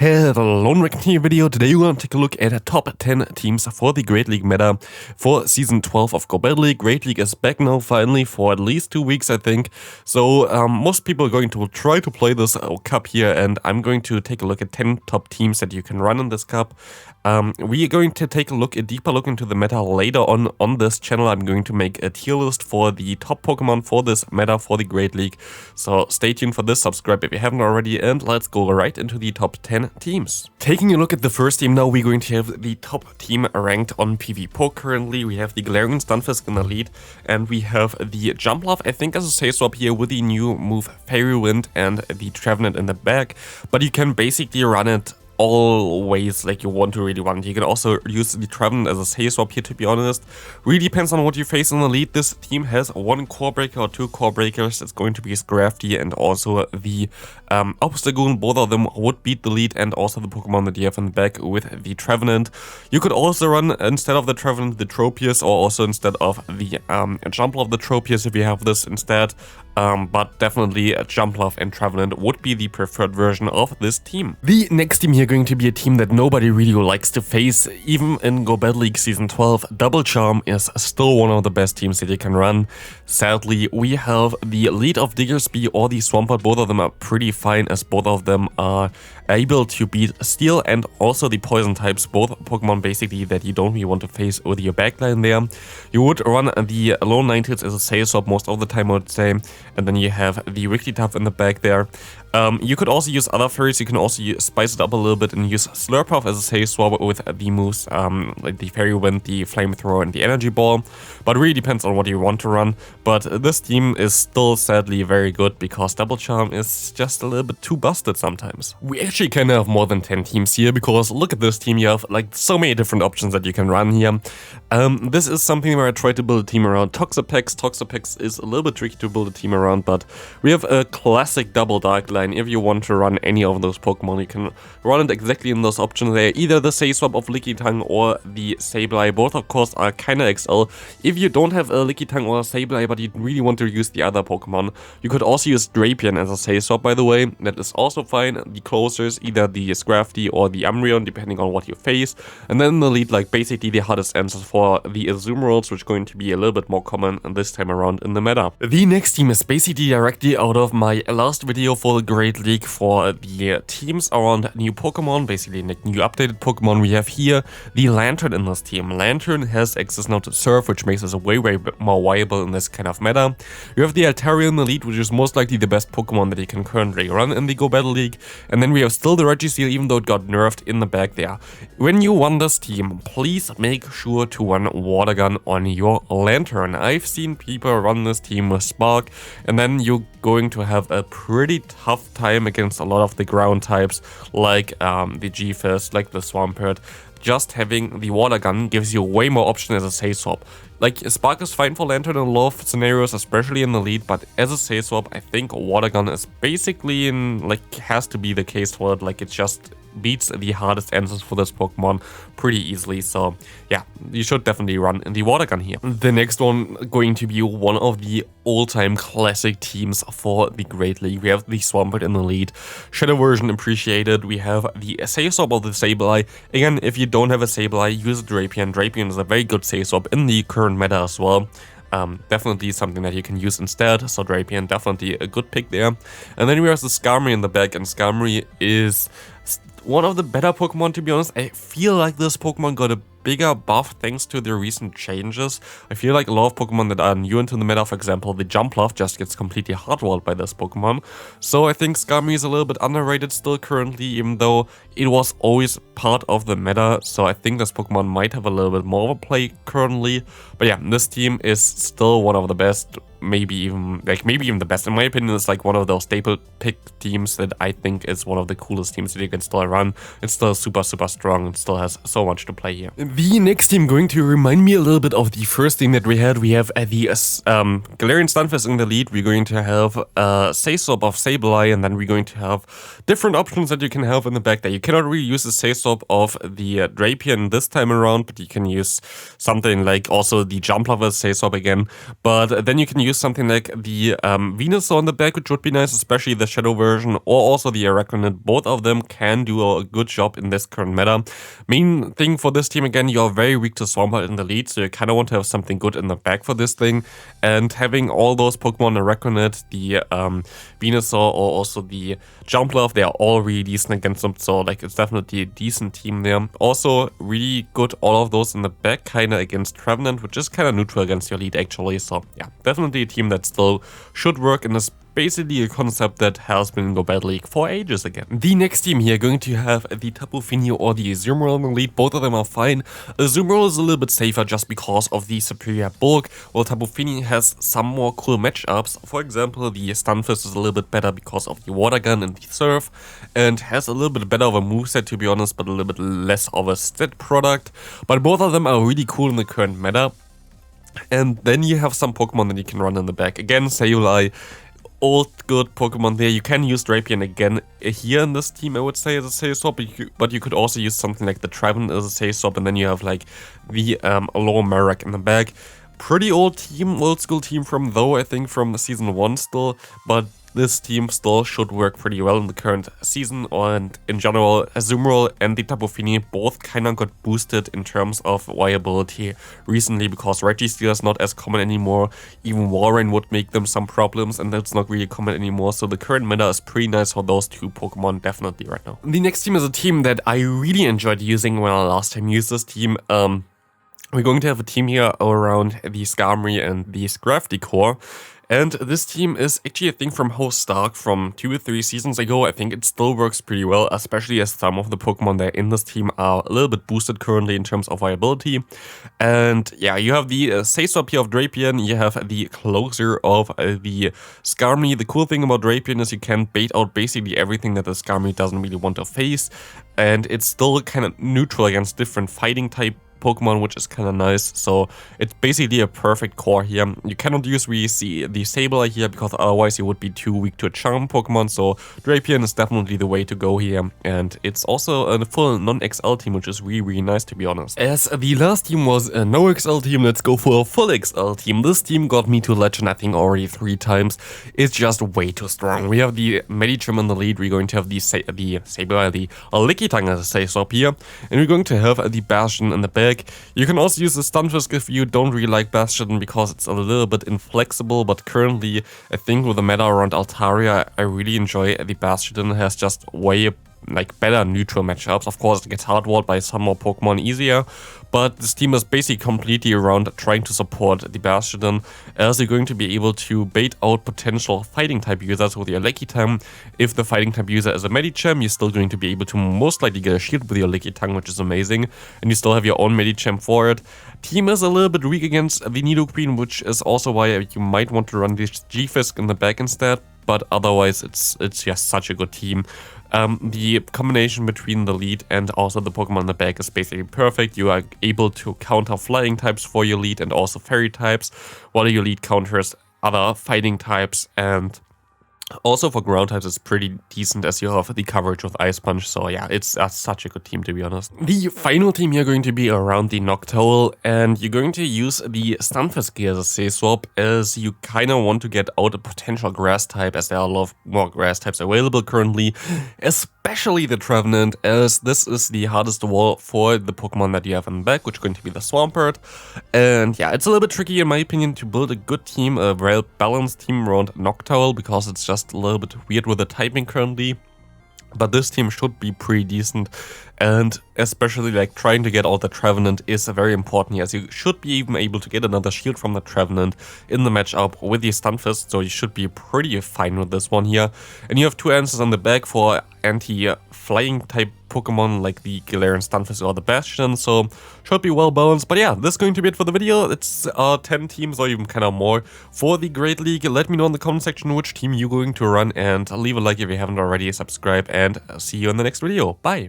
Hello, Lanturn here video. Today we're going to take a look at the top 10 teams for the Great League meta for Season 12 of Go Battle League. Great League is back now finally for at least 2 weeks, I think. So most people are going to try to play this cup here, and I'm going to take a look at 10 top teams that you can run in this cup. We are going to take a deeper look into the meta later on this channel. I'm going to make a tier list for the top Pokemon for this meta for the Great League. So stay tuned for this, subscribe if you haven't already, and let's go right into the top 10 teams. Taking a look at the first team now, we're going to have the top team ranked on PvPoke currently. We have the Galarian Stunfisk in the lead, and we have the Jumpluff, I think, as a safe swap here with the new move Fairy Wind and the Trevenant in the back. But you can basically run it all ways like you want to really run it. You can also use the Trevenant as a safe swap here, to be honest. Really depends on what you face in the lead. This team has one core breaker or two core breakers. It's going to be Scrafty and also the Obstagoon. Both of them would beat the lead, and also the Pokemon that you have in the back with the Trevenant. You could also run, instead of the Trevenant, the Tropius, or also instead of the Jumpluff, the Tropius if you have this instead. But definitely Jumpluff and Trevenant would be the preferred version of this team. The next team here going to be a team that nobody really likes to face, even in Go Battle League Season 12. Double Charm is still one of the best teams that you can run. Sadly, we have the lead of Diggersby or the Swampert. Both of them are pretty fine, as both of them are able to beat Steel and also the Poison types, both Pokemon basically that you don't really want to face with your backline there. You would run the Lone Ninetales as a safe swap most of the time, I would say, and then you have the Wigglytuff in the back there. You could also use other fairies. You can also spice it up a little bit and use Slurpuff as a safe swap with the moves like the Fairy Wind, the Flamethrower, and the Energy Ball. But it really depends on what you want to run. But this team is still sadly very good because Double Charm is just a little bit too busted sometimes. We actually kind of have more than 10 teams here because look at this team. You have like so many different options that you can run here. This is something where I try to build a team around Toxapex. Toxapex is a little bit tricky to build a team around, but we have a classic double Dark Line. If you want to run any of those Pokemon, you can run it exactly in those options there. Either the safe swap of Lickitung or the Sableye. Both, of course, are kinda XL. If you don't have a Lickitung or a Sableye, but you really want to use the other Pokemon, you could also use Drapion as a safe swap, by the way. That is also fine. The closers, either the Scrafty or the Umbreon, depending on what you face. And then the lead, like basically the hardest answers for the Azumarill, which is going to be a little bit more common this time around in the meta. The next team is basically directly out of my last video for the Great League for the teams around new Pokemon, basically like new updated Pokemon. We have here the Lanturn in this team. Lanturn has access now to Surf, which makes us way more viable in this kind of meta. You have the Altaria in the lead, which is most likely the best Pokemon that you can currently run in the Go Battle League. And then we have still the Regisaur, even though it got nerfed in the back there. When you run this team, please make sure to run Water Gun on your Lanturn. I've seen people run this team with Spark, and then you're going to have a pretty tough time against a lot of the ground types, like the G-Fist, like the Swampert. Just having the Water Gun gives you way more option as a safe swap. Like, Spark is fine for Lanturn in a lot of scenarios, especially in the lead, but as a safe swap, I think Water Gun is basically has to be the case for it. Like, it just beats the hardest answers for this Pokemon pretty easily. So yeah, you should definitely run the Water Gun here. The next one going to be one of the all-time classic teams for the Great League. We have the Swampert in the lead. Shadow version appreciated. We have the safe swap of the Sableye. Again, if you don't have a Sableye, use Drapion. Drapion is a very good safe swap in the current meta as well. Definitely something that you can use instead, so Drapion definitely a good pick there. And then we have the Skarmory in the back, and Skarmory is one of the better Pokemon, to be honest. I feel like this Pokemon got a bigger buff thanks to the recent changes. I feel like a lot of Pokemon that are new into the meta, for example, the Jumpluff just gets completely hardwalled by this Pokemon. So I think Skarmory is a little bit underrated still currently, even though it was always part of the meta. So I think this Pokemon might have a little bit more of a play currently. But yeah, this team is still one of the best. Maybe even the best. In my opinion, it's like one of those staple pick teams that I think is one of the coolest teams that you can still run. It's still super strong and still has so much to play here. The next team going to remind me a little bit of the first team that we had. We have the Galarian Stunfisk in the lead. We're going to have a safe swap of Sableye, and then we're going to have different options that you can have in the back there. You cannot really use the safe swap of the Drapion this time around, but you can use something like also the Jumpluff as safe swap again. But then you can use use something like the Venusaur on the back, which would be nice, especially the Shadow version, or also the Araquanid. Both of them can do a good job in this current meta. Main thing for this team, again, you're very weak to Swampert in the lead, so you kind of want to have something good in the back for this thing. And having all those Pokemon, Araquanid, the Venusaur, or also the Jumpluff, they are all really decent against them, so like it's definitely a decent team there. Also, really good all of those in the back, kind of against Trevenant, which is kind of neutral against your lead actually, so yeah, definitely a team that still should work in this. Basically a concept that has been in Go Battle League for ages again. The next team here going to have the Tapu Fini or the Azumarill in the lead. Both of them are fine. Azumarill is a little bit safer just because of the superior bulk, while Tapu Fini has some more cool matchups. For example, the Stunfisk is a little bit better because of the Water Gun and the Surf, and has a little bit better of a moveset to be honest, but a little bit less of a stat product. But both of them are really cool in the current meta. And then you have some Pokemon that you can run in the back. Again, Sableye. Old good Pokemon there. You can use Drapion again here in this team, I would say, as a safe swap, but you could also use something like the Trevenant as a safe swap, and then you have like the Alola Marek in the back. Pretty old team, old school team from though, I think from season 1 still, but this team still should work pretty well in the current season, and in general, Azumarill and the Tapu Fini both kinda got boosted in terms of viability recently because Registeel is not as common anymore. Even Walrein would make them some problems, and that's not really common anymore, so the current meta is pretty nice for those two Pokemon definitely right now. The next team is a team that I really enjoyed using when I last time used this team. We're going to have a team here around the Skarmory and the Scrafty core. And this team is actually a thing from Host Stark from 2 or 3 seasons ago. I think it still works pretty well, especially as some of the Pokemon that are in this team are a little bit boosted currently in terms of viability. And yeah, you have the safe swap here of Drapion, you have the closer of the Skarmory. The cool thing about Drapion is you can bait out basically everything that the Skarmory doesn't really want to face. And it's still kind of neutral against different fighting type Pokemon, which is kind of nice. So it's basically a perfect core here. You cannot use the Sableye here because otherwise you would be too weak to a charm Pokemon, so Drapion is definitely the way to go here, and it's also a full non-XL team, which is really nice to be honest. As the last team was a no XL team, let's go for a full XL team. This team got me to Legend I think already 3 times. It's just way too strong. We have the Medicham in the lead, we're going to have the Sableye, the Lickitung as a safe swap here, and we're going to have the Bastion in the back. You can also use the Stunfisk if you don't really like Bastion because it's a little bit inflexible, but currently I think with the meta around Altaria, I really enjoy the Bastion. It has just way like better neutral matchups. Of course it gets hardwalled by some more Pokemon easier, but this team is basically completely around trying to support the Bastion, as you're going to be able to bait out potential fighting type users with your Lickitung. If the fighting type user is a Medicham, you're still going to be able to most likely get a shield with your Lickitung, which is amazing, and you still have your own Medicham for it. Team is a little bit weak against the Nidoqueen, which is also why you might want to run this G-Fisk in the back instead, but otherwise it's just such a good team. The combination between the lead and also the Pokemon in the back is basically perfect. You are able to counter flying types for your lead and also fairy types, while your lead counters other fighting types, and also for ground types it's pretty decent as you have the coverage with Ice Punch, so yeah, it's such a good team to be honest. The final team here going to be around the Noctowl, and you're going to use the Stunfisk here as a safe swap, as you kind of want to get out a potential grass type, as there are a lot more grass types available currently, especially the Trevenant, as this is the hardest wall for the Pokemon that you have in the back, which is going to be the Swampert. And yeah, it's a little bit tricky in my opinion to build a good team, a well-balanced team around Noctowl, because it's just a little bit weird with the typing currently. But this team should be pretty decent, and especially like trying to get out the Trevenant is very important here, as you should be even able to get another shield from the Trevenant in the matchup with the Stunfisk, so you should be pretty fine with this one here. And you have 2 answers on the back for anti-flying type Pokemon like the Galarian Stunfisk or the Bastion, so should be well balanced. But yeah, this is going to be it for the video. It's 10 teams or even kind of more for the Great League. Let me know in the comment section which team you're going to run, and leave a like if you haven't already, subscribe, and see you in the next video. Bye!